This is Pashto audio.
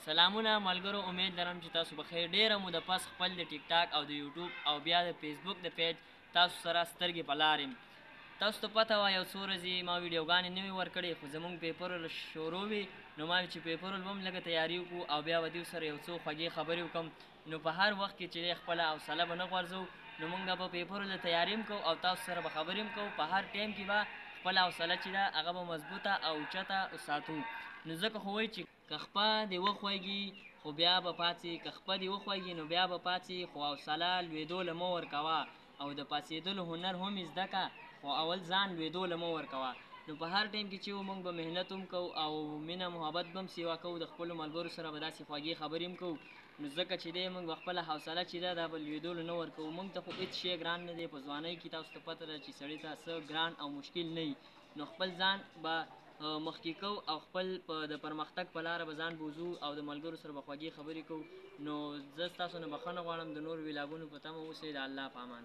سلامونه ملګرو، امید لرم چې تاسو بخیر. ډیره مو د پس خپل د ټیک ټاک او د یوټیوب او بیا د فیسبوک د پیج تاسو سره سترګې په لار یم. تاسو ته پته وه یو څو ورځې ما ویډیوګانې نه وې ورکړې، خو زموږ پیپرول شروع وي نو ما ویل چې پیپرول به هم لږه تیاري وکړو او بیا به دوی سره یو څو خوږې خبرې وکړم. نو په هر وخت کې چې دی خپله حوصله به نه غورځو، نو موږ به پیپرول د تیاري هم کوو او تاسو سره به خبرې هم کوو. په هر ټایم کې به خپله حوصله چې ده هغه به مضبوطه او اوچته وساتو. نو ځکه خو وایي چې که خپه دې وخوږي خو بیا به پاڅې، که خپه دې وخوږي نو بیا به پاڅې، خو حوصله لوېدو له مه ورکوه او د پاڅېدلو هنر هم یې زده کړه، خو اول ځان لوېدو له مه ورکوه. نو په هر ټایم کې چې موږ به محنت هم کوو او مینه محبت به هم سیوا کوو، د خپلو ملګرو سره به داسې خوږې خبرې هم کوو. نو ځکه چې دی موږ به خپله حوصله چې ده دا به لوېدلو نه ورکوو. موږ ته خو هېڅ شی ګران نه دی په ځوانۍ کې. تاسو ته پته ده چې سړي ته څه ګران او مشکل نه وي. نو خپل ځان به مخکې کوو او خپل د پرمختګ په لاره به ځان بوځو او د ملګرو سره به خوږې خبرې کوو. نو زه ستاسو نه بخښنه غواړم. د نورو ویلاګونو په تمه اوسئ. د الله په امان.